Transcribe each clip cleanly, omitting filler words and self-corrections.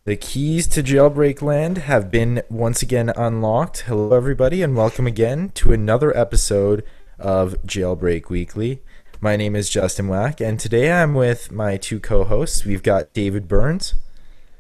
The keys to jailbreak land have been once again unlocked. Hello, everybody, and welcome again to another episode of Jailbreak Weekly. My name is Justin Wack, and today I'm with my two co-hosts. We've got David Burns.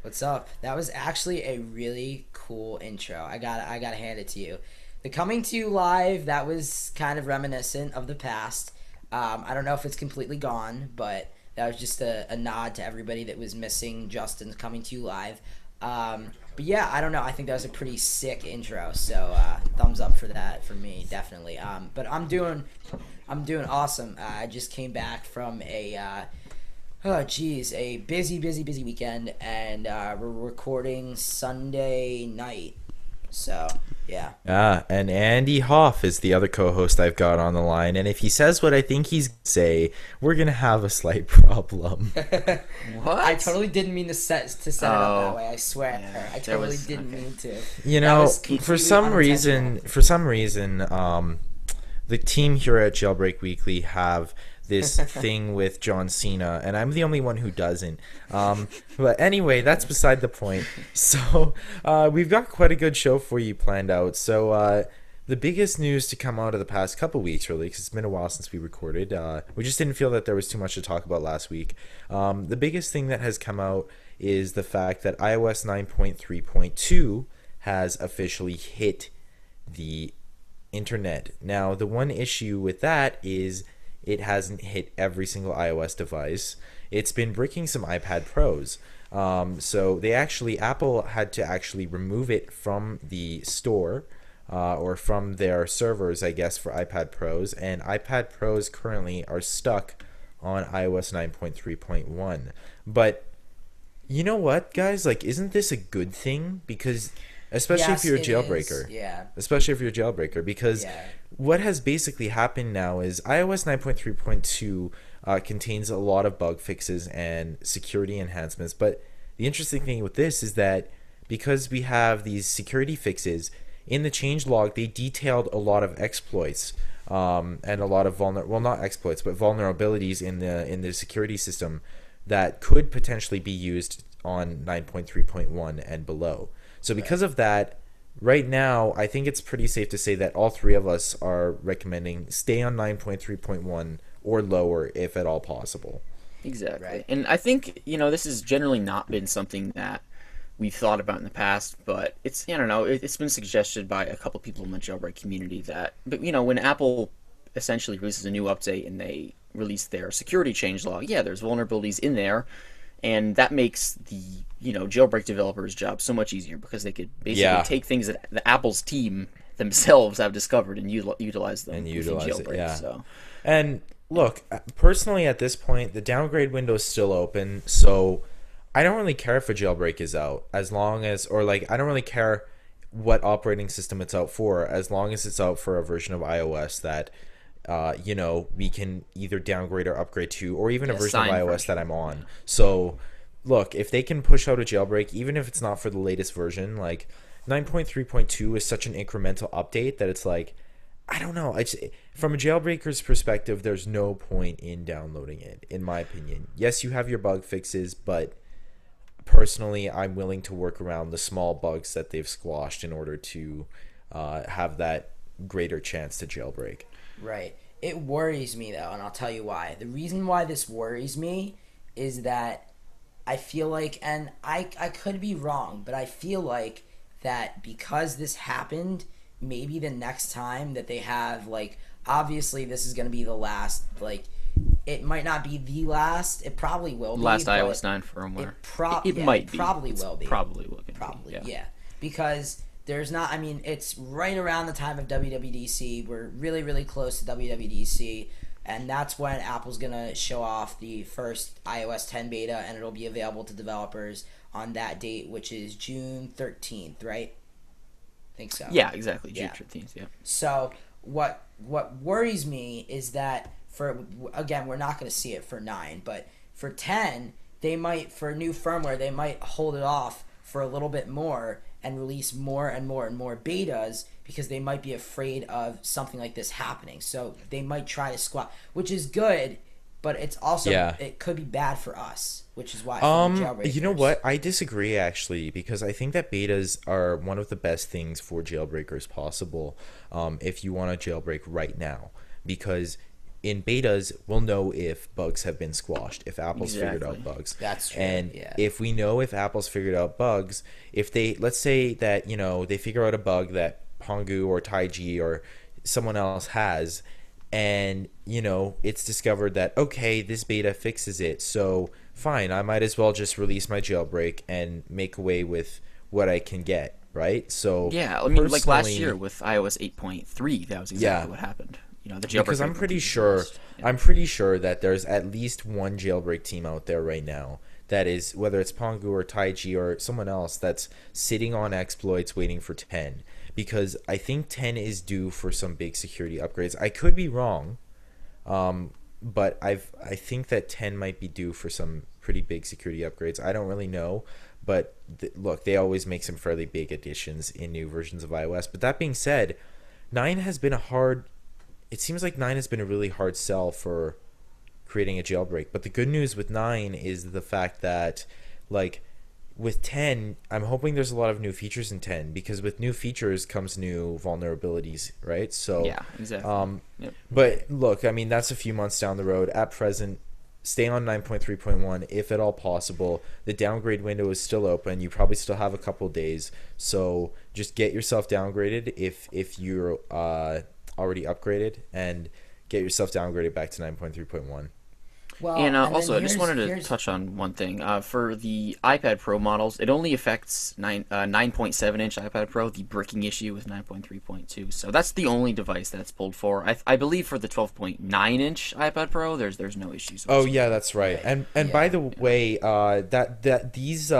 What's up? That was actually a really cool intro. I gotta hand it to you. The coming to you live, that was kind of reminiscent of the past. I don't know if it's completely gone, but that was just a nod to everybody that was missing Justin's coming to you live. But yeah, I don't know. I think that was a pretty sick intro. So thumbs up for that for me, definitely. But I'm doing awesome. I just came back from oh geez, a busy weekend, and we're recording Sunday night. So yeah. And Andy Hoff is the other co-host I've got on the line, and if he says what I think he's gonna say, we're gonna have a slight problem. What? I totally didn't mean to set it up that way. I swear, I totally didn't okay. mean to. You That know, was for completely some reason, unintentional. the team here at Jailbreak Weekly have this thing with John Cena, and I'm the only one who doesn't. But anyway, that's beside the point. So we've got quite a good show for you planned out. So the biggest news to come out of the past couple weeks, really, because it's been a while since we recorded. We just didn't feel that there was too much to talk about last week. The biggest thing that has come out is the fact that iOS 9.3.2 has officially hit the internet. Now, the one issue with that is it hasn't hit every single iOS device. It's been breaking some iPad Pros. So Apple had to actually remove it from the store or from their servers, I guess, for iPad Pros. And iPad Pros currently are stuck on iOS 9.3.1. But you know what, guys? Like, isn't this a good thing? Because especially if Yes, you're a it is. jailbreaker. Yeah, Especially if you're a jailbreaker, because yeah, what has basically happened now is iOS 9.3.2 contains a lot of bug fixes and security enhancements. But the interesting thing with this is that because we have these security fixes, in the changelog, they detailed a lot of exploits and a lot of well, not exploits, but vulnerabilities in the security system that could potentially be used on 9.3.1 and below. So right. because of that, right now, I think it's pretty safe to say that all three of us are recommending stay on 9.3.1 or lower if at all possible. Exactly. Right. And I think, this has generally not been something that we've thought about in the past, but it's, I don't know, it's been suggested by a couple people in the jailbreak community that, but, when Apple essentially releases a new update and they release their security changelog, yeah, there's vulnerabilities in there, and that makes the, jailbreak developers' job so much easier because they could basically Yeah, take things that the Apple's team themselves have discovered and utilize them and within utilize it. jailbreak, Yeah. so... And look, personally at this point, the downgrade window is still open, so I don't really care if a jailbreak is out as long as, or like, I don't really care what operating system it's out for as long as it's out for a version of iOS that, we can either downgrade or upgrade to, or even a Yeah, version of signed iOS that version. I'm on. So, look, if they can push out a jailbreak, even if it's not for the latest version, like 9.3.2 is such an incremental update that it's like, I don't know. From a jailbreaker's perspective, there's no point in downloading it, in my opinion. Yes, you have your bug fixes, but personally, I'm willing to work around the small bugs that they've squashed in order to have that greater chance to jailbreak. Right. It worries me though, and I'll tell you why. The reason why this worries me is that I feel like, and I could be wrong, but I feel like that because this happened, maybe the next time that they have, like, obviously this is going to be the last, like, it might not be the last, it probably will be, Last but iOS 9 firmware. It yeah, it might be. probably It's will be. probably looking. Probably, Yeah. yeah. Because there's not, I mean, it's right around the time of WWDC. We're really, really close to WWDC. And that's when Apple's going to show off the first iOS 10 beta, and it'll be available to developers on that date, which is June 13th, right? I think so. Yeah, exactly. June Yeah. 13th, yeah. So what worries me is that for, again, we're not going to see it for 9, but for 10, they might, for new firmware, they might hold it off for a little bit more and release more and more and more betas because they might be afraid of something like this happening. So they might try to squat, which is good, but it's also Yeah. it could be bad for us, which is why for the You know jailbreakers. what? I disagree actually because I think that betas are one of the best things for jailbreakers possible. If you want to jailbreak right now, because in betas we'll know if bugs have been squashed, if Apple's figured out Exactly. bugs. That's true, And yeah. if we know if Apple's figured out bugs, if they let's say that they figure out a bug that Pongu or Taiji or someone else has, and it's discovered that okay, this beta fixes it, so fine, I might as well just release my jailbreak and make away with what I can get, right? So Yeah, I mean, like last personally- year with iOS 8.3, that was exactly what happened. The jailbreak because rate I'm pretty completely sure missed. Yeah. I'm pretty sure that there's at least one jailbreak team out there right now that is, whether it's Pongu or Taiji or someone else, that's sitting on exploits waiting for 10, because I think 10 is due for some big security upgrades. I could be wrong, but I think that 10 might be due for some pretty big security upgrades. I don't really know, but look, they always make some fairly big additions in new versions of iOS. But that being said, 9 has been a hard. It seems like 9 has been a really hard sell for creating a jailbreak. But the good news with 9 is the fact that, like, with 10, I'm hoping there's a lot of new features in 10, because with new features comes new vulnerabilities, right? So Yeah, exactly. Yep. but look, I mean, that's a few months down the road. At present, stay on 9.3.1 if at all possible. The downgrade window is still open. You probably still have a couple days, so just get yourself downgraded if you're already upgraded, and get yourself downgraded back to 9.3.1. Well, And then also, I just here's- wanted to here's- touch on one thing. For the iPad Pro models, it only affects 9.7-inch iPad Pro, the bricking issue with 9.3.2. So that's the only device that's pulled for. I believe for the 12.9-inch iPad Pro, there's no issues. Oh yeah, that's right. And by the way, that these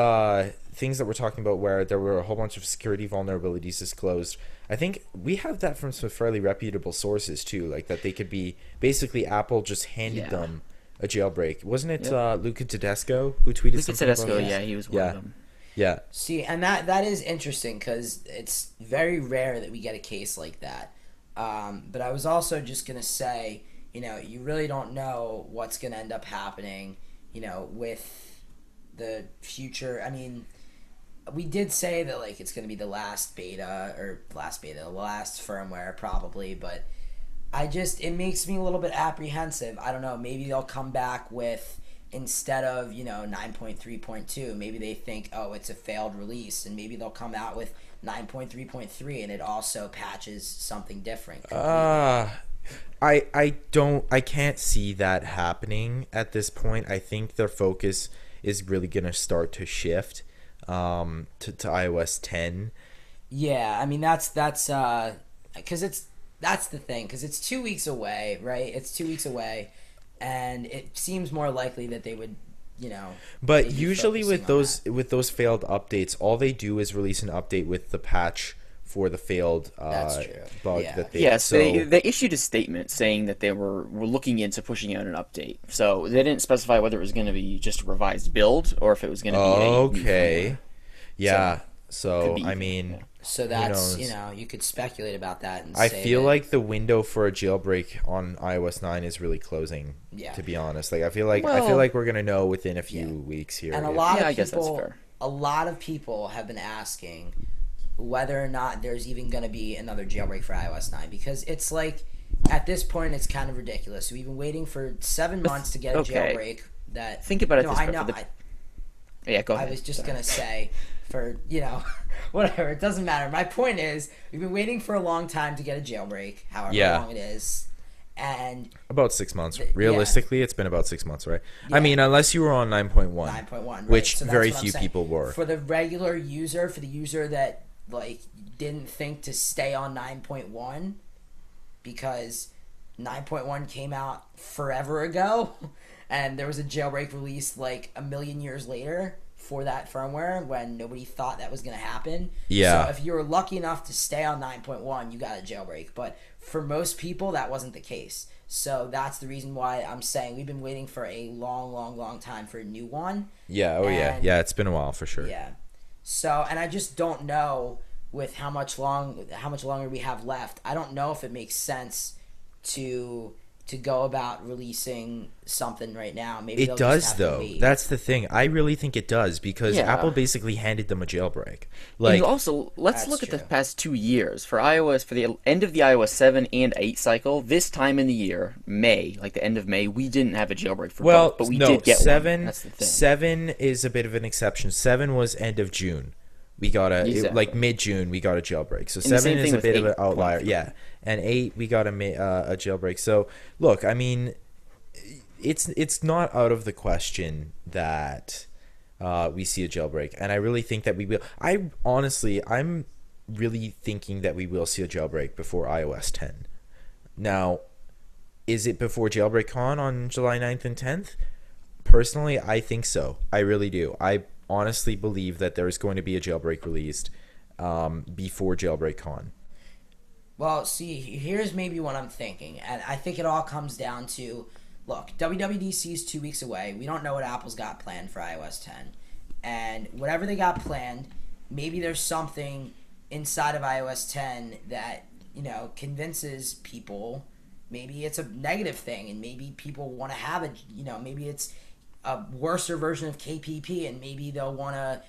things that we're talking about, where there were a whole bunch of security vulnerabilities disclosed, I think we have that from some fairly reputable sources too. Like that they could be basically Apple just handed Yeah. them a jailbreak. Wasn't it Yep. Luca Tedesco who tweeted Luca something about Tedesco, it? yeah, he was one Yeah. of them. Yeah. See, and that is interesting because it's very rare that we get a case like that. But I was also just gonna say, you really don't know what's gonna end up happening, with the future. I mean, we did say that like it's gonna be the last firmware probably, but it makes me a little bit apprehensive. I don't know, maybe they'll come back with, instead of 9.3.2, maybe they think, oh, it's a failed release, and maybe they'll come out with 9.3.3 and it also patches something different. I can't see that happening at this point. I think their focus is really gonna start to shift to iOS 10. Yeah, I mean that's because that's the thing, because it's 2 weeks away, right? It's 2 weeks away, and it seems more likely that they would, But maybe usually focusing on with those failed updates, all they do is release an update with the patch for the failed That's true. bug Yeah. that they Yes, so they issued a statement saying that they were looking into pushing out an update. So they didn't specify whether it was going to be just a revised build or if it was going to be a new okay. firmware. Yeah. Could So be I either, mean, yeah. So that's knows? you could speculate about that and I say feel that- like the window for a jailbreak on iOS 9 is really closing. Yeah. To be honest, like I feel like Well- we're gonna know within a few Yeah. weeks here. and a if- lot Yeah, I of guess that's people fair. a lot of people have been asking whether or not there's even going to be another jailbreak for iOS 9, because it's like at this point it's kind of ridiculous. We've been waiting for 7 months to get a Okay. jailbreak. That Think about it no, this I way, know. for the- Yeah, go I ahead. was just Sorry. gonna say, for whatever, it doesn't matter. My point is, we've been waiting for a long time to get a jailbreak, however Yeah. long it is, and About 6 months. Yeah. Realistically, it's been about 6 months, right? Yeah. I mean, unless you were on 9.1. 9.1, right? Which So that's very what I'm few saying. people were. For the regular user, for the user that like didn't think to stay on 9.1 because 9.1 came out forever ago, and there was a jailbreak released like a million years later for that firmware when nobody thought that was going to happen. Yeah. So if you were lucky enough to stay on 9.1, you got a jailbreak. But for most people, that wasn't the case. So that's the reason why I'm saying we've been waiting for a long, long, long time for a new one. Yeah, And- yeah, it's been a while for sure. Yeah. So, and I just don't know with how much longer we have left. I don't know if it makes sense to to go about releasing something right now. Maybe they'll It just does have to though. wait. That's the thing. I really think it does because Yeah. Apple basically handed them a jailbreak. And Like, also, let's That's look at the true. past 2 years for iOS, for the end of the iOS 7 and 8 cycle. This time in the year, May, like the end of May, we didn't have a jailbreak for well, both, but we no, did get one. seven. That's the thing. 7 is a bit of an exception. 7 was end of June. We got Exactly. like mid June. We got a jailbreak. So And the 7 same is thing a with bit of an 8.3. outlier. Yeah, and 8 we got a jailbreak. So look, I mean, it's not out of the question that we see a jailbreak, and I really think that we will. I'm really thinking that we will see a jailbreak before iOS 10. Now, is it before Jailbreak Con on July 9th and 10th? Personally, I think so. I really do. I honestly believe that there is going to be a jailbreak released before Jailbreak Con. Well, see, here's maybe what I'm thinking, and I think it all comes down to, look, WWDC is 2 weeks away. We don't know what Apple's got planned for iOS 10, and whatever they got planned, maybe there's something inside of iOS 10 that convinces people. Maybe it's a negative thing, and maybe people want to have it. Maybe it's a worser version of KPP, and maybe they'll want to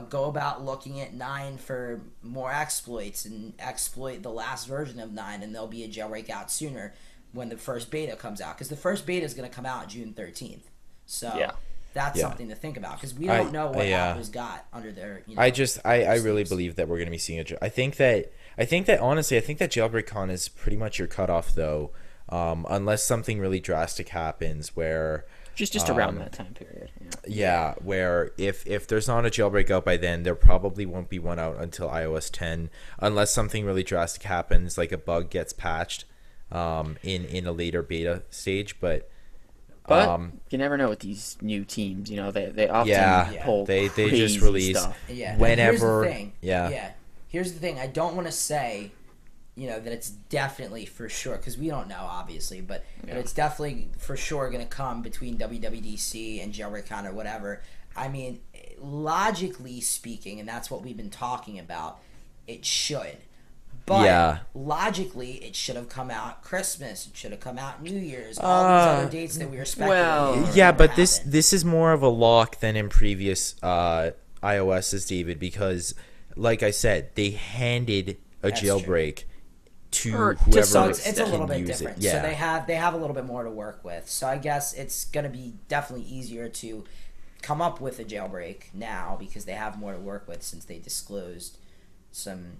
go about looking at 9 for more exploits and exploit the last version of 9, and there'll be a jailbreak out sooner when the first beta comes out, because the first beta is going to come out June 13th. So Yeah. that's Yeah. something to think about, because we don't know what yeah. Apple's got under their I really sleeves. believe that we're going to be seeing I think that honestly, I think that Jailbreak Con is pretty much your cutoff though, unless something really drastic happens where. Just around that time period. Yeah. Yeah, where if there's not a jailbreak out by then, there probably won't be one out until iOS 10, unless something really drastic happens, like a bug gets patched in a later beta stage. But you never know with these new teams. They often yeah, pull they crazy just release stuff. Yeah. whenever. And here's the thing. Yeah. Here's the thing. I don't want to say, that it's definitely for sure, because we don't know, obviously, but it's definitely for sure going to come between WWDC and JailbreakCon or whatever. I mean, logically speaking, and that's what we've been talking about, it should. But Yeah. logically, it should have come out Christmas. It should have come out New Year's. All these other dates that we were speculating. well, were Yeah, gonna but this happen. this is more of a lock than in previous iOSs, David, because like I said, they handed a That's jailbreak to Or to whoever some It's a little can bit use different. it. Yeah. So they have a little bit more to work with. So I guess it's gonna be definitely easier to come up with a jailbreak now, because they have more to work with, since they disclosed some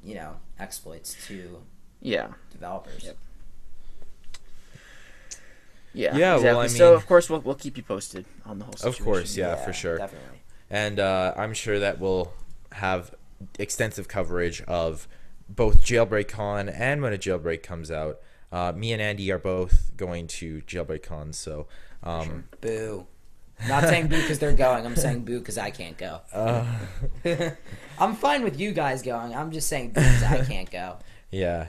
exploits to Yeah. developers. Yep. Yeah. Yeah, well, Exactly. I So mean- of course we'll keep you posted on the whole situation. Of course, yeah, for sure. Definitely. And I'm sure that we'll have extensive coverage of both Jailbreak Con and when a jailbreak comes out. Me and Andy are both going to Jailbreak Con, so Boo. Not saying boo because they're going. I'm saying boo because I can't go. I'm fine with you guys going. I'm just saying boo because I can't go. yeah.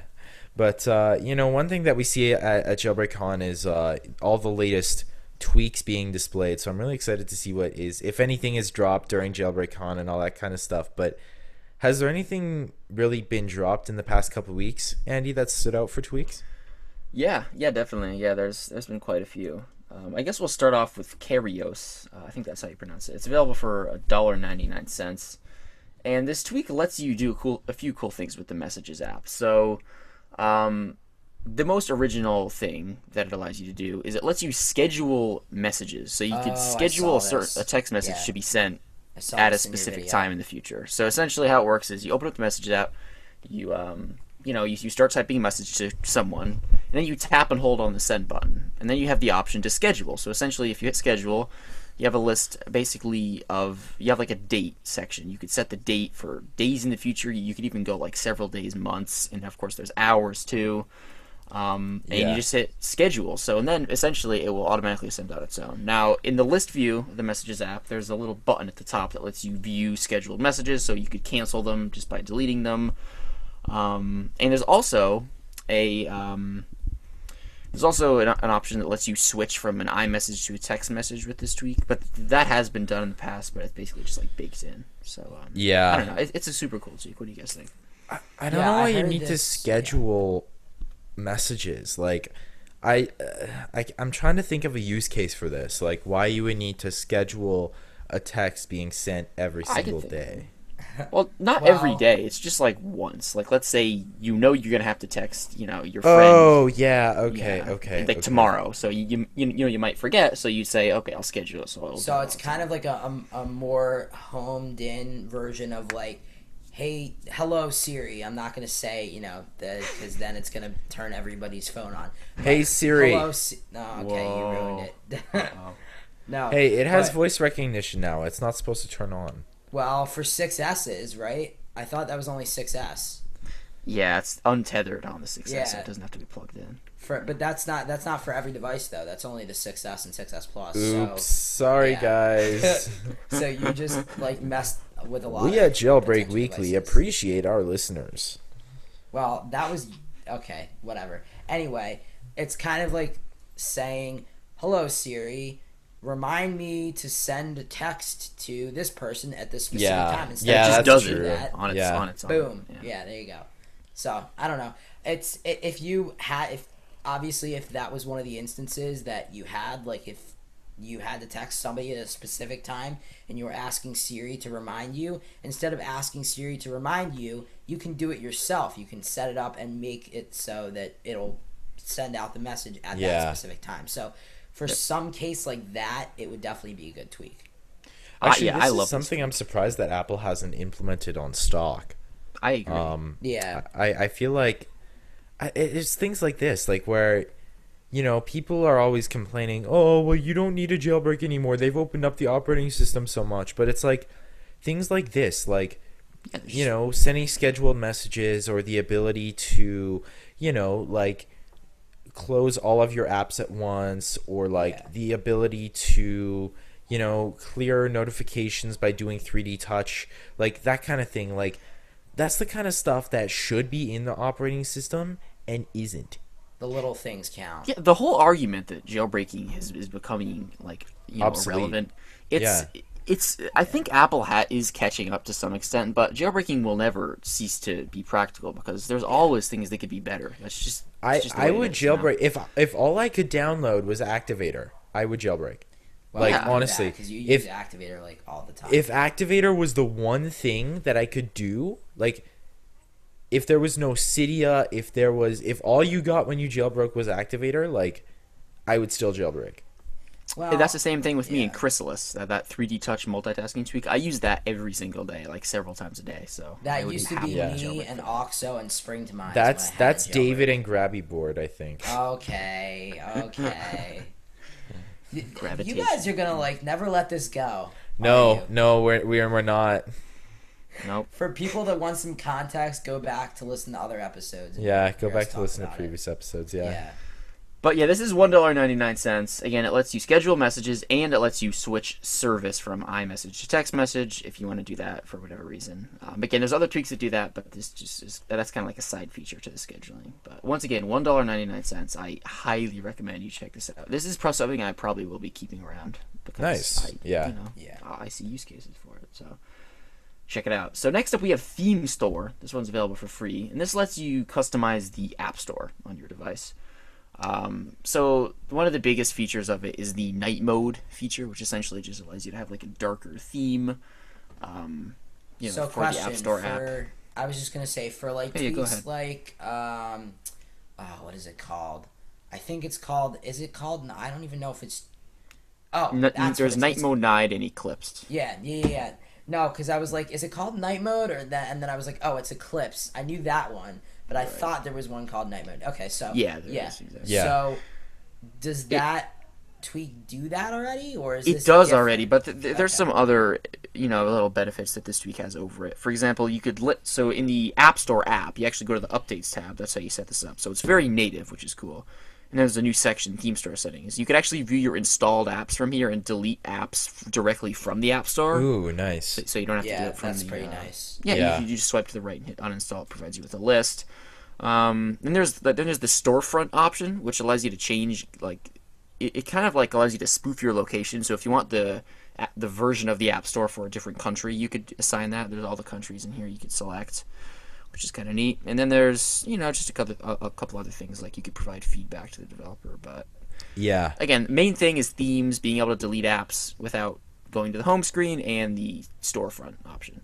But one thing that we see at Jailbreak Con is all the latest tweaks being displayed. So I'm really excited to see what is, if anything, is dropped during Jailbreak Con and all that kind of stuff. But has there anything really been dropped in the past couple of weeks, Andy, that stood out for tweaks? Yeah, definitely. Yeah, there's been quite a few. I guess we'll start off with Karios. I think that's how you pronounce it. It's available for $1.99, and this tweak lets you do a few cool things with the Messages app. So, the most original thing that it allows you to do is it lets you schedule messages. So you Oh, I could schedule saw this. a text message Yeah. to be sent I saw at a this in your specific video. time in the future. So essentially, how it works is you open up the Messages app, you start typing a message to someone, and then you tap and hold on the send button, and then you have the option to schedule. So essentially, if you hit schedule, you have a list basically you have like a date section. You could set the date for days in the future. You could even go like several days, months, and of course there's hours too. And Yeah. you just hit schedule. So, and then essentially it will automatically send out its own. Now, in the list view of the Messages app, there's a little button at the top that lets you view scheduled messages, so you could cancel them just by deleting them. And there's also an option that lets you switch from an iMessage to a text message with this tweak, but that has been done in the past, but it's basically just like baked in. So, Yeah. I don't know. It's a super cool tweak. What do you guys think? I don't Yeah, know I why you heard need to this, schedule messages. Like, I'm trying to think of a use case for this, like why you would need to schedule a text being sent every I single could think of day. Well, not Well- every day. It's just like once. Like, let's say you're gonna have to text, your friend. Oh yeah, okay, yeah, okay, like okay. tomorrow. So you might forget. So you say, okay, I'll schedule it. So it's kind of like a more homed in version of like, hey, hello Siri. I'm not gonna say because then it's gonna turn everybody's phone on. Hey Siri. Hello. No, okay, you ruined it. No. Hey, it has but- voice recognition now. It's not supposed to turn on. Well, for 6S's, right? I thought that was only 6S. Yeah, it's untethered on the 6S, so Yeah. it doesn't have to be plugged in. But that's not for every device though. That's only the 6S and 6S Plus. Oops, So sorry yeah. guys. so you just like messed with a lot. We of at Jailbreak potential Weekly devices. appreciate our listeners. Well, that was okay. Whatever. Anyway, it's kind of like saying, "Hello Siri, remind me to send a text to this person at this specific Yeah. time." Instead Yeah, of it just just does true. doing it that, on its Yeah. on its own. boom. Yeah. Yeah, there you go. So I don't know. It's if you had if obviously if that was one of the instances that you had, like if you had to text somebody at a specific time and you were asking Siri to remind you, instead of asking Siri to remind you, you can do it yourself. You can set it up and make it so that it'll send out the message at Yeah. that specific time. So for some case like that, it would definitely be a good tweak. Actually, yeah, this I is love this something I'm surprised that Apple hasn't implemented on stock. I agree. Yeah. I feel like it's things like this, like where, people are always complaining, oh, well, you don't need a jailbreak anymore. They've opened up the operating system so much. But it's like things like this, like, Yeah, there's- sending scheduled messages or the ability to, like close all of your apps at once, or like Yeah. the ability to, clear notifications by doing 3D touch, like that kind of thing. Like, that's the kind of stuff that should be in the operating system and isn't. The little things count. Yeah, the whole argument that jailbreaking is becoming like Obsolete. irrelevant. It's Yeah. it's I think Apple is catching up to some extent, but jailbreaking will never cease to be practical because there's always things that could be better. That's just it's just the I way it would is now. jailbreak if all I could download was Activator. I would jailbreak. Well, Like, you do that, honestly, 'cause you if- use Activator like all the time. If Activator was the one thing that I could do, like if there was no Cydia, if all you got when you jailbroke was Activator, like I would still jailbreak. well, That's the same thing with me yeah. and Chrysalis. That 3D touch multitasking tweak. I use that every single day, like several times a day. So I That would used to happily be Yeah. me jailbreak and that. Oxo and Spring to Mind. That's David and Grabby Board, I think. Okay, okay. You Gravitation. guys are gonna like never let this go. are No, you? no, we're not. Nope. For people that want some context, go back to listen to other episodes. and Yeah, go hear us back to talk listen to about it. previous episodes. Yeah. Yeah. But yeah, this is $1.99. Again, it lets you schedule messages and it lets you switch service from iMessage to text message if you want to do that for whatever reason. Again, there's other tweaks that do that, but this just is that's kind of like a side feature to the scheduling. But once again, $1.99. I highly recommend you check this out. This is something I probably will be keeping around because Nice. Yeah. Yeah. I see use cases for it. So check it out. So next up, we have Theme Store. This one's available for free, and this lets you customize the App Store on your device. So one of the biggest features of it is the night mode feature, which essentially just allows you to have like a darker theme, So for the question App Store app. for I was just gonna say for like Yeah, go tweets ahead. like what is it called? I think it's called. Is it called? I don't even know if it's. Oh, that's what There's it's- night it's- mode 9 and Eclipse. Yeah. No, because I was like, is it called night mode or that? And then I was like, oh, it's Eclipse. I knew that one, but I thought there was one called night mode. Okay, so Yeah, there is, exactly. Yeah. So does that tweak do that already, or is It this does different? already, but there's Okay. some other, little benefits that this tweak has over it. For example, you could so in the App Store app, you actually go to the Updates tab. That's how you set this up. So it's very native, which is cool. And there's a new section, Theme Store settings. You could actually view your installed apps from here and delete apps directly from the App Store. Ooh, nice. So you don't have to do Yeah, it from that's the, pretty nice. Yeah, Yeah. You just swipe to the right and hit uninstall. It provides you with a list. Then there's the storefront option, which allows you to change it kind of like allows you to spoof your location. So if you want the version of the App Store for a different country, you could assign that. There's all the countries in here you could select. which is kind of neat. And then there's just a couple other things like you could provide feedback to the developer. But Yeah. again, main thing is themes, being able to delete apps without going to the home screen, and the storefront option.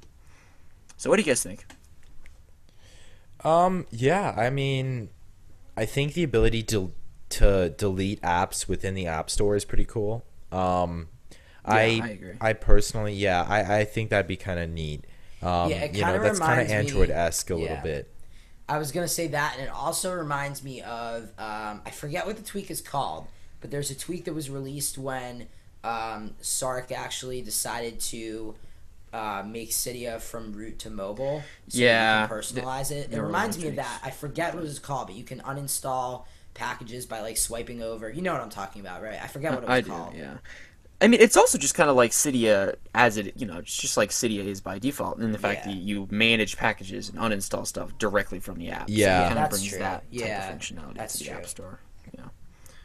So what do you guys think? Yeah, I mean, I think the ability to delete apps within the App Store is pretty cool. I agree. I personally, yeah, I think that'd be kind of neat. It You kind know, of that's kind of reminds me. Android-esque a little Yeah. bit. I was gonna say that, and it also reminds me of I forget what the tweak is called, but there's a tweak that was released when Sark actually decided to make Cydia from root to mobile, so Yeah. you can personalize it. It there were reminds little me of that. I forget what it was called, but you can uninstall packages by like swiping over. You know what I'm talking about, right? I forget what it was I do, called. yeah. I mean, it's also just kind of like Cydia as it's just like Cydia is by default, in the fact Yeah. that you manage packages and uninstall stuff directly from the app. Yeah. so it kind of That's brings true. that Yeah, type of functionality that's to the true. App Store. Yeah.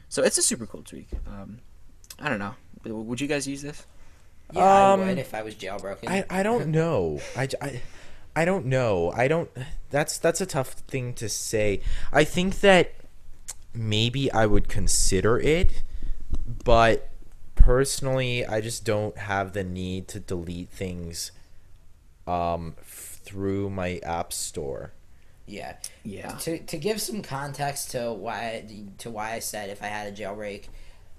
So it's a super cool tweak. I don't know. Would you guys use this? Yeah, I Um, would if I was jailbroken. I don't know. I don't know. I don't. That's a tough thing to say. I think that maybe I would consider it, but personally, I just don't have the need to delete things through my app store. Yeah. Yeah. To give some context to why I said if I had a jailbreak,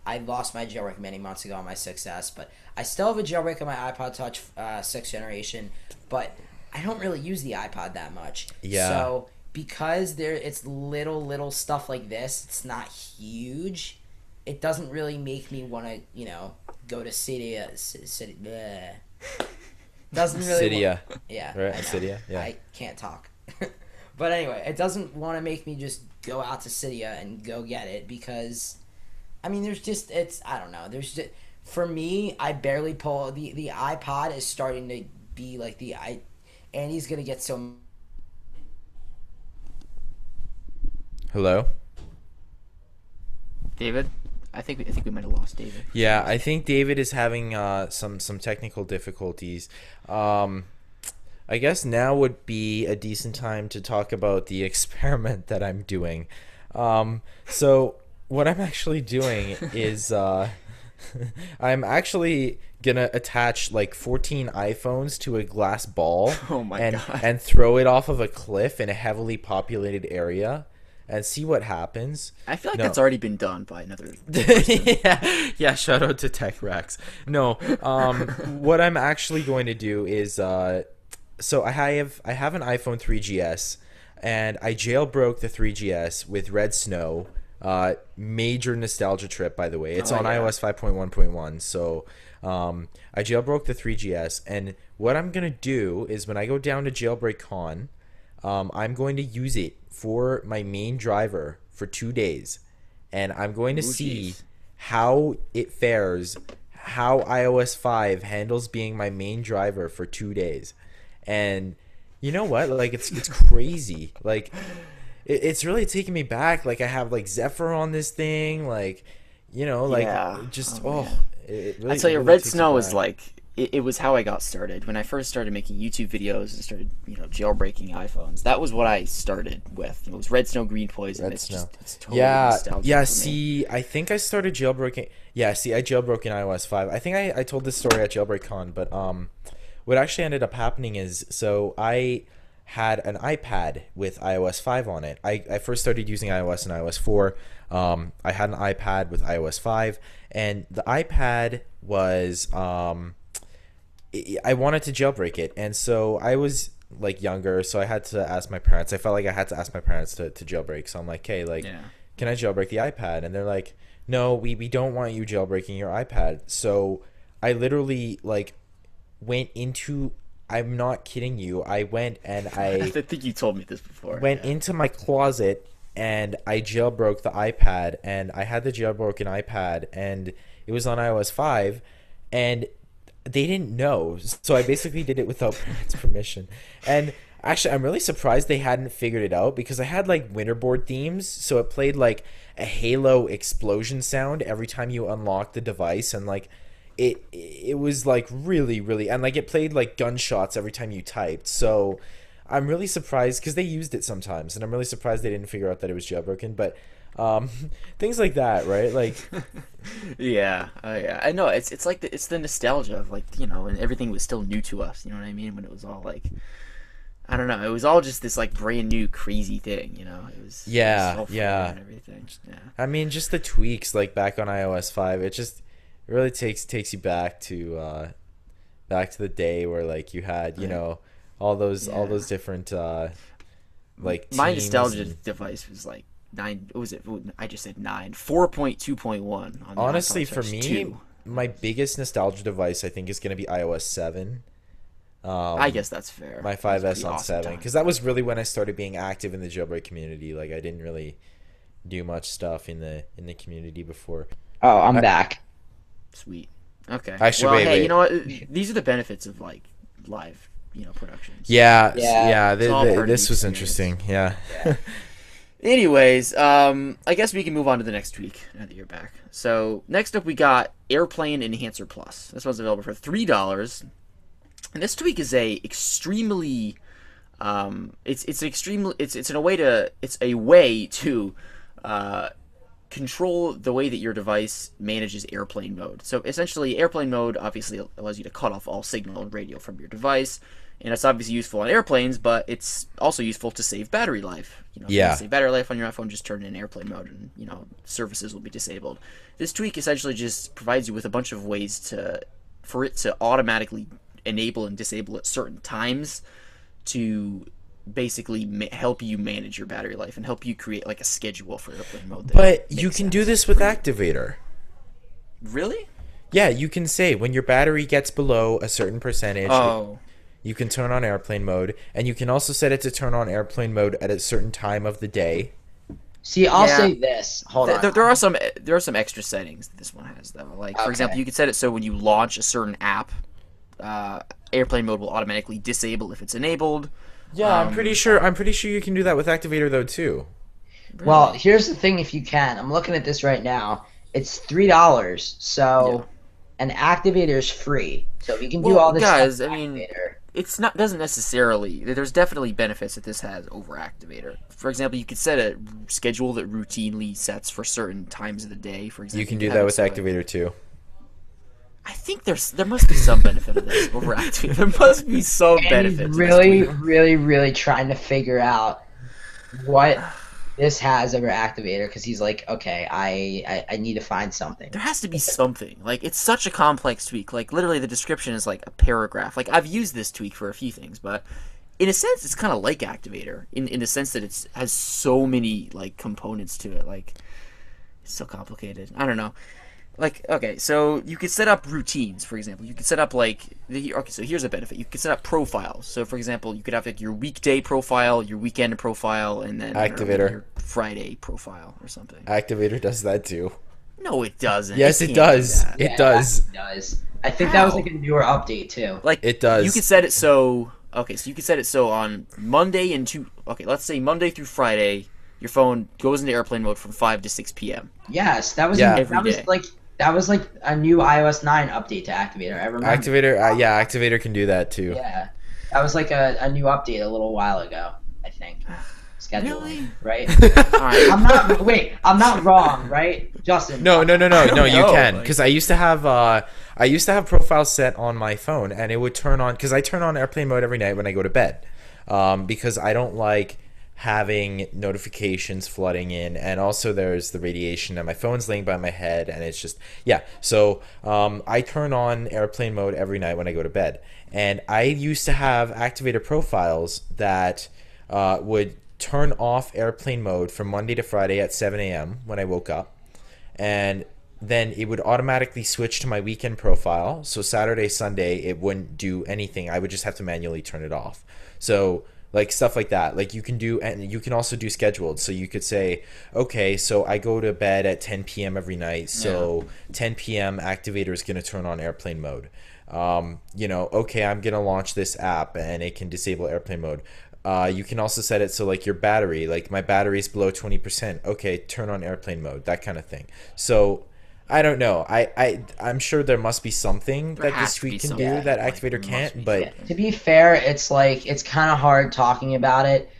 I lost my jailbreak many months ago on my 6S, but I still have a jailbreak on my iPod Touch 6th generation, but I don't really use the iPod that much. Yeah. So because it's little stuff like this, it's not huge. It doesn't really make me want to, go to Cydia. Doesn't really. Cydia. Yeah. Right, I know. Cydia, yeah. I can't talk. But anyway, it doesn't want to make me just go out to Cydia and go get it because, I mean, I don't know. For me, I barely pull, the iPod is starting to be like Andy's going to get so. Hello? David, I think we might have lost David. Yeah, I think David is having some technical difficulties. I guess now would be a decent time to talk about the experiment that I'm doing. So what I'm actually doing is I'm actually gonna attach like 14 iPhones to a glass ball Oh my and God. and throw it off of a cliff in a heavily populated area and see what happens. I feel like No. that's already been done by another. yeah, shout out to Tech Rex. No, what I'm actually going to do is so I have an iPhone 3GS and I jailbroke the 3GS with Red Snow. Major nostalgia trip, by the way. It's Oh, on yeah. iOS 5.1.1. So I jailbroke the 3GS, and what I'm gonna do is when I go down to Jailbreak Con, I'm going to use it for my main driver for 2 days, and I'm going to Ooh, see jeez. how it fares, how iOS 5 handles being my main driver for 2 days. And you know what? Like it's crazy. Like it's really taking me back. Like I have like Zephyr on this thing. Like Yeah. just Oh, man. it really, I tell you, really Red takes Snow me is back. like it was how I got started. When I first started making YouTube videos and started, jailbreaking iPhones. That was what I started with. It was Red Snow, Green Poison. Red It's Snow. just it's totally Yeah, nostalgic yeah. for me. See, I think I started jailbreaking. Yeah, see, I jailbroke in iOS 5. I think I told this story at JailbreakCon, but what actually ended up happening is so I had an iPad with iOS 5 on it. I first started using iOS in iOS 4. I had an iPad with iOS 5, and the iPad was I wanted to jailbreak it, and so I was like younger, so I had to ask my parents. I felt like I had to ask my parents to jailbreak. So I'm like, hey, like, Yeah. can I jailbreak the iPad? And they're like, no, we don't want you jailbreaking your iPad. So I literally like went into. I'm not kidding you. I went and I think you told me this before. went yeah. into my closet and I jailbroke the iPad, and I had the jailbroken iPad, and it was on iOS 5, and they didn't know. So I basically did it without parents' permission. And actually, I'm really surprised they hadn't figured it out because I had like Winterboard themes, so it played like a Halo explosion sound every time you unlocked the device, and like it was like really, and like it played like gunshots every time you typed. So I'm really surprised because they used it sometimes, and I'm really surprised they didn't figure out that it was jailbroken. But um, things like that, right? Like, Yeah, yeah. I know it's like it's the nostalgia of like and everything was still new to us. You know what I mean? When it was all like I don't know, it was all just this like brand new crazy thing. It was yeah, so fun yeah. and everything. Yeah. I mean, just the tweaks like back on iOS 5, it really takes you back to the day where like you had, Right. all Yeah. those different like My teams nostalgia and device was like nine. What was it? I just said nine. 4.2.1 on the honestly iPod for Touch me, 2. my biggest nostalgia device I think is going to be iOS 7. I Um guess that's fair. my That's a 5S pretty on awesome 7 time. cuz that was really when I started being active in the jailbreak community. Like I didn't really do much stuff in the community before. Oh, I'm I back. Sweet. Okay. I should Well, wait, hey, you wait. know what? These are the benefits of like live, productions. Yeah, Yeah, yeah, It's all part of the this was experience. interesting. Yeah. yeah. Anyways, I guess we can move on to the next tweak now that you're back. So next up, we got Airplane Enhancer Plus. This one's available for $3, and this tweak is a extremely, it's an extremely, it's a way to, uh, control the way that your device manages airplane mode. So essentially, airplane mode obviously allows you to cut off all signal and radio from your device, and it's obviously useful on airplanes, but it's also useful to save battery life. If you want Yeah. to save battery life on your iPhone, just turn it in airplane mode, and services will be disabled. This tweak essentially just provides you with a bunch of ways for it to automatically enable and disable at certain times to basically help you manage your battery life and help you create like a schedule for airplane mode that But you makes can do sense this with for you. Activator. Really? Yeah, you can say when your battery gets below a certain percentage, Oh, you can turn on airplane mode, and you can also set it to turn on airplane mode at a certain time of the day. See, I'll Yeah. say this. Hold on. there are some extra settings that this one has though. Like for Okay. example, you could set it so when you launch a certain app, airplane mode will automatically disable if it's enabled. Yeah, I'm pretty sure. I'm pretty sure you can do that with Activator though too. Well, here's the thing. If you can, I'm looking at this right now. It's $3, so an activator is free. So if you can do Well, all this guys, stuff I with mean, activator, it's not doesn't necessarily. There's definitely benefits that this has over Activator. For example, you could set a schedule that routinely sets for certain times of the day. For example, You can could do have that it with so Activator too. I think there must be some benefit of this over Activator. There must be some and benefit. he's to this really, tweak. really, really trying to figure out what this has over activator because he's like, okay, I need to find something. There has to be something. Like it's such a complex tweak. Like literally, the description is like a paragraph. Like I've used this tweak for a few things, but in a sense, it's kind of like Activator in the sense that it has so many like components to it. Like it's so complicated. I don't know. Like okay, so you could set up routines. For example, you could set up okay. So here's a benefit. You could set up profiles. So for example, you could have like your weekday profile, your weekend profile, and then I don't know, maybe Activator. your Friday profile or something. Activator does that too. No, it doesn't. Yes, it can't do does. that. It Yeah, does. It does. I think that was How? like a newer update too. Like It does. You could set it so okay, so you could set it so on Monday and okay, let's say Monday through Friday, your phone goes into airplane mode from 5 to 6 p.m. Yes, that was Yeah. Every that was day. like a new iOS 9 update to activator. I remember. Activator, yeah, Activator can do that too. Yeah, that was like a new update a little while ago. I think. Scheduling, Really? right? All right. I'm not wrong, right, Justin? No, no, no, no, don't no. You know, can like- because I used to have profiles set on my phone, and it would turn on because I turn on airplane mode every night when I go to bed, because I don't like having notifications flooding in, and also there's the radiation, and my phone's laying by my head, and it's just yeah. So I turn on airplane mode every night when I go to bed, and I used to have activator profiles that would turn off airplane mode from Monday to Friday at 7 a.m. when I woke up, and then it would automatically switch to my weekend profile. So Saturday, Sunday, it wouldn't do anything. I would just have to manually turn it off. So like stuff like that. Like you can do, and you can also do scheduled. So you could say, okay, so I go to bed at 10 p.m. every night. So 10 p.m. activator is going to turn on airplane mode. Okay, I'm going to launch this app and it can disable airplane mode. You can also set it so like your battery, like my battery is below 20%. Okay, turn on airplane mode, that kind of thing. So I don't know. I'm sure there must be something There that this has to be tweak can something, do that like, Activator must can't, be but something. To be fair, it's like it's kind of hard talking about it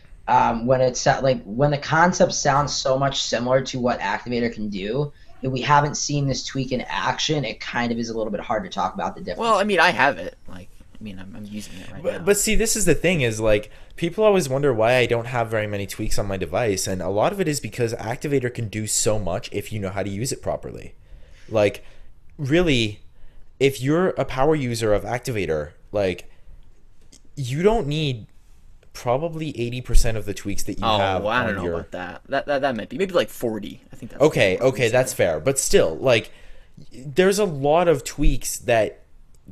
when it's like when the concept sounds so much similar to what Activator can do. If we haven't seen this tweak in action, it kind of is a little bit hard to talk about the Well, difference. I mean, I have it. Like, I mean, I'm using it right now. but see, this is the thing is like people always wonder why I don't have very many tweaks on my device, and a lot of it is because Activator can do so much if you know how to use it properly. Like, really, if you're a power user of Activator, like you don't need probably 80% of the tweaks that you have Oh, I don't on know your. about that. That might be maybe like 40. I think that's Okay, more okay, that's reasonable. fair. But still, like, there's a lot of tweaks that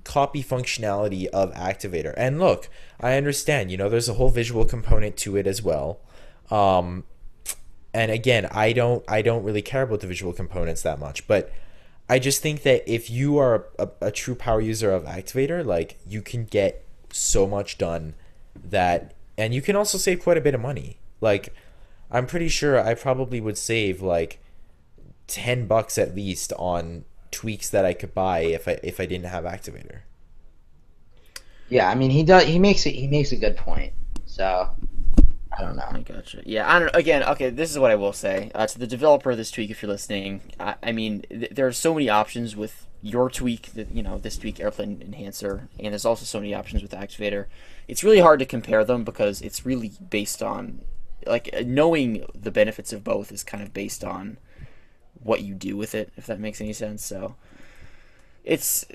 copy functionality of Activator. And look, I understand, there's a whole visual component to it as well. Um, and again, I don't really care about the visual components that much, but I just think that if you are a true power user of Activator, like you can get so much done that, and you can also save quite a bit of money. Like, I'm pretty sure I probably would save like $10 at least on tweaks that I could buy if I didn't have Activator. Yeah, I mean he does. He makes a good point. So I don't know. I gotcha. Yeah, I don't. Again, okay. This is what I will say to the developer of this tweak. If you're listening, I mean, there are so many options with your tweak. That this tweak Airplane Enhancer, and there's also so many options with Activator. It's really hard to compare them because it's really based on, like, knowing the benefits of both is kind of based on what you do with it. If that makes any sense. So it's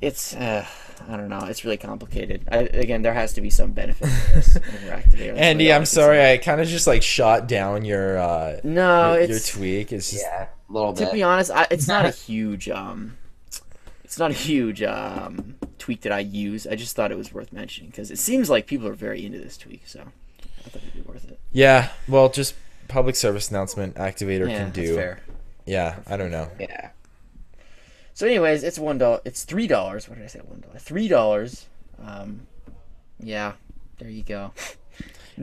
it's I don't know. It's really complicated. Again, there has to be some benefit to this over Activator. That's really Andy, all I'm I can sorry, say. I kind of just like shot down your No, your it's tweak. It's just Yeah, a little to bit. be honest, it's not a huge it's not a huge tweak that I use. I just thought it was worth mentioning because it seems like people are very into this tweak, so I thought it'd be worth it. yeah. Well, just public service announcement Activator Yeah, can that's do. fair. Yeah, I don't know. Yeah. So, anyways, it's $1. It's $3. What did I say? $1. $3. Um, yeah, there you go.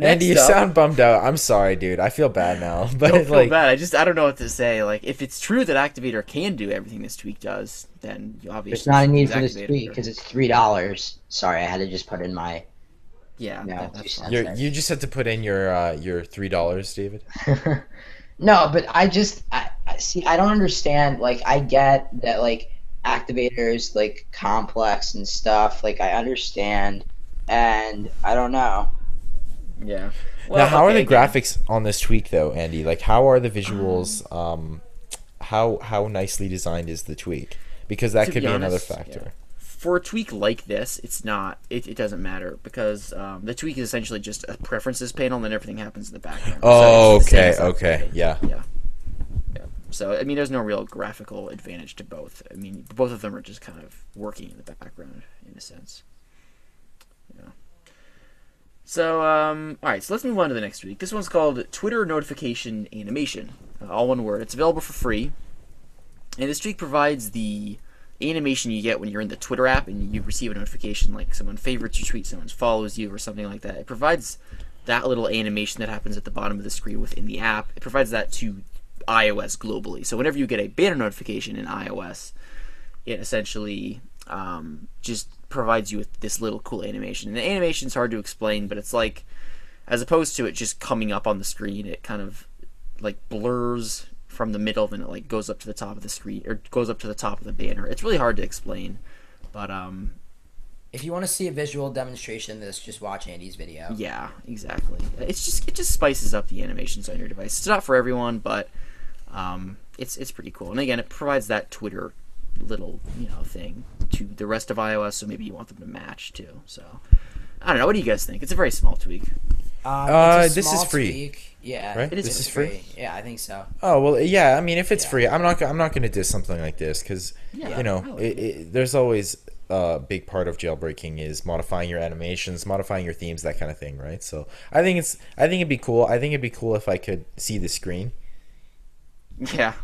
Andy, you Next up, sound bummed out. I'm sorry, dude. I feel bad now, but don't feel like, bad. I don't know what to say. Like, if it's true that Activator can do everything this tweak does, then you There's obviously not a should need use for this Activator. tweak because it's $3. Sorry, I had to just put in my Yeah, no two that's cents. fine. you just had to put in your $3, David. No, but I see. I don't understand. Like, I get that like activators like complex and stuff. Like, I understand, and I don't know. Yeah. Now, how are the again, graphics on this tweak though, Andy? Like, how are the visuals? How nicely designed is the tweak? Because that To could be be another honest, factor. For a tweak like this, it's not. It doesn't matter because the tweak is essentially just a preferences panel, and then everything happens in the background. Oh, So it's the same okay, as okay, Activator. yeah. Yeah. Yeah. So I mean, there's no real graphical advantage to both. I mean, both of them are just kind of working in the background in a sense. Yeah. So all right. So let's move on to the next tweak. This one's called Twitter Notification Animation. All one word. It's available for free, and this tweak provides the animation you get when you're in the Twitter app and you receive a notification like someone favorites your tweet, someone follows you, or something like that. It provides that little animation that happens at the bottom of the screen within the app. It provides that to iOS globally. So whenever you get a banner notification in iOS, it essentially just provides you with this little cool animation. And the animation is hard to explain, but it's like, as opposed to it just coming up on the screen, it kind of like blurs from the middle, then it like goes up to the top of the screen or goes up to the top of the banner. It's really hard to explain, but If you want to see a visual demonstration of this, just watch Andy's video. yeah, exactly. It just spices up the animations on your device. It's not for everyone, but it's pretty cool. And again, it provides that Twitter little thing to the rest of iOS, so maybe you want them to match too. So I don't know. What do you guys think? It's a very small tweak. It's a this is small free, tweak. Yeah, right? It is This is free. Yeah, I think so. Oh well, yeah. I mean, if it's Yeah. free, I'm not gonna diss something like this because Yeah, you know I like there's always a big part of jailbreaking is modifying your animations, modifying your themes, that kind of thing, right? So I think it'd be cool. I think it'd be cool if I could see the screen. Yeah,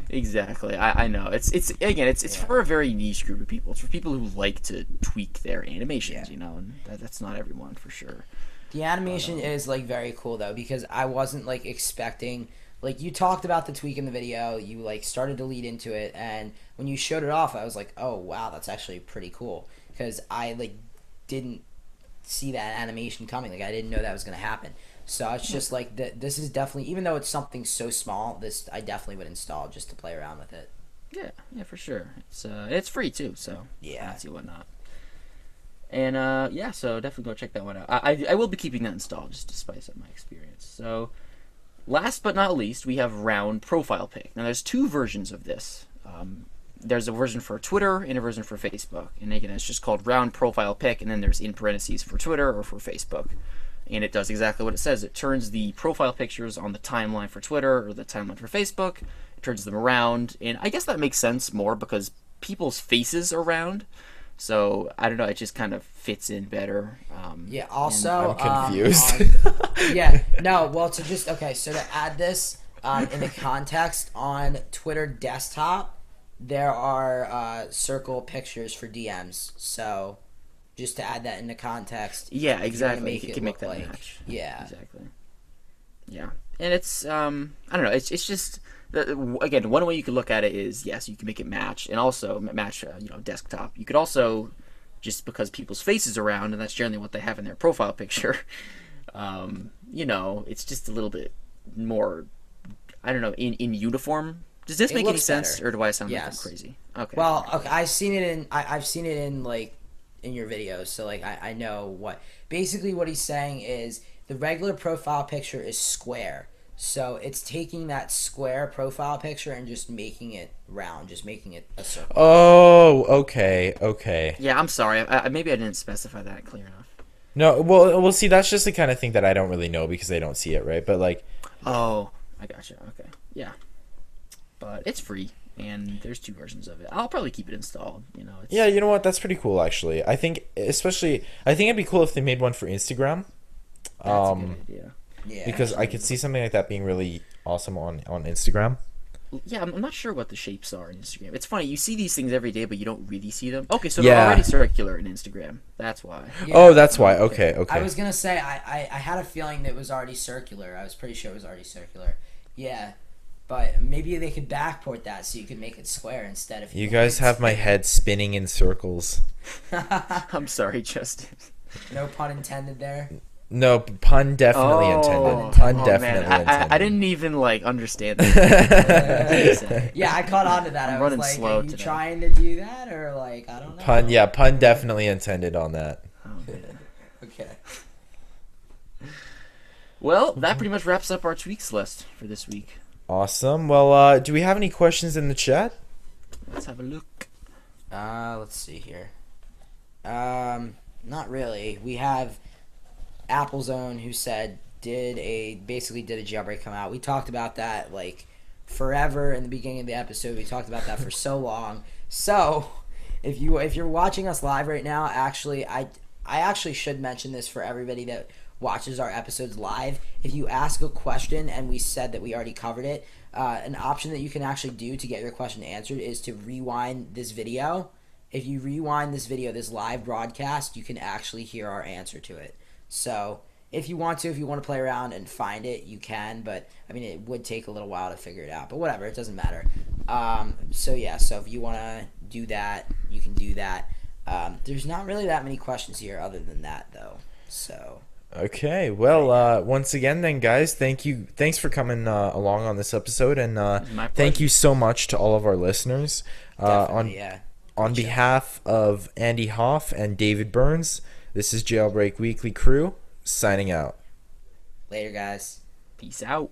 exactly. I know. It's for a very niche group of people. It's for people who like to tweak their animations, Yeah. and that's not everyone for sure. The animation is like very cool though because I wasn't like expecting like you talked about the tweak in the video, you like started to lead into it, and when you showed it off, I was like, oh wow, that's actually pretty cool, because I like didn't see that animation coming. Like I didn't know that was gonna happen. So it's just like this is definitely, even though it's something so small, this I definitely would install just to play around with it. Yeah, for sure. It's free too, so Yeah. fancy whatnot. And yeah, so definitely go check that one out. I will be keeping that installed just to spice up my experience. So last but not least, we have Round Profile Pic. Now there's two versions of this. There's a version for Twitter and a version for Facebook. And again, it's just called Round Profile Pic, and then there's in parentheses for Twitter or for Facebook. And it does exactly what it says. It turns the profile pictures on the timeline for Twitter or the timeline for Facebook. It turns them around. And I guess that makes sense more because people's faces are round. So, I don't know, it just kind of fits in better. Yeah, also... I'm confused. Yeah, no, well, to just... Okay, so to add this in the context, on Twitter desktop, there are circle pictures for DMs. So... Just to add that into context. Yeah, exactly. You can make that like, match. Yeah. Exactly. Yeah. And it's, I don't know, it's just, again, one way you could look at it is, yes, you can make it match, and also match, desktop. You could also, just because people's faces are round, and that's generally what they have in their profile picture, it's just a little bit more, I don't know, in uniform. Does this make any sense, or do I sound like I'm crazy? Okay. Well, okay, I've seen it in, like, in your videos, so like I know what basically what he's saying is the regular profile picture is square, so it's taking that square profile picture and just making it round, just making it a circle. Oh, okay. Yeah, I'm sorry. Maybe I didn't specify that clear enough. No, well, see, that's just the kind of thing that I don't really know because I don't see it, right? But like, oh, I gotcha. Okay, yeah, but it's free. And there's two versions of it. I'll probably keep it installed. Yeah, you know what? That's pretty cool, actually. I think it'd be cool if they made one for Instagram. That's a good idea. Yeah, Because I could see something like that being really awesome on Instagram. Yeah, I'm not sure what the shapes are in Instagram. It's funny, you see these things every day, but you don't really see them. Okay, so they're already circular in Instagram. That's why. Yeah. Oh, that's why. Okay. I was gonna say I had a feeling that it was already circular. I was pretty sure it was already circular. Yeah. But maybe they could backport that so you could make it square instead of... You guys have my head spinning in circles. I'm sorry, Justin. No pun intended there. No, pun definitely intended. Pun definitely intended. I didn't even, understand that. Yeah, I caught on to that. I was running like, slow are you today. trying to do that? Or, I don't know. Pun definitely intended on that. Oh, man. Okay. Well, that pretty much wraps up our tweaks list for this week. Awesome. Well, do we have any questions in the chat? Let's have a look. Let's see here. Not really. We have Applezone who said basically did a jailbreak come out. We talked about that forever in the beginning of the episode. We talked about that for so long. So if you're watching us live right now, actually I actually should mention this for everybody that watches our episodes live. If you ask a question and we said that we already covered it, an option that you can actually do to get your question answered is to rewind this video. If you rewind this video, this live broadcast, you can actually hear our answer to it. So if you want to play around and find it, you can, but I mean it would take a little while to figure it out, but whatever, it doesn't matter. So if you want to do that, you can do that. There's not really that many questions here other than that though. So okay, well, once again then, guys, thanks for coming along on this episode, and thank you so much to all of our listeners. On behalf of Andy Hoff and David Burns, this is Jailbreak Weekly Crew signing out. Later, guys. Peace out.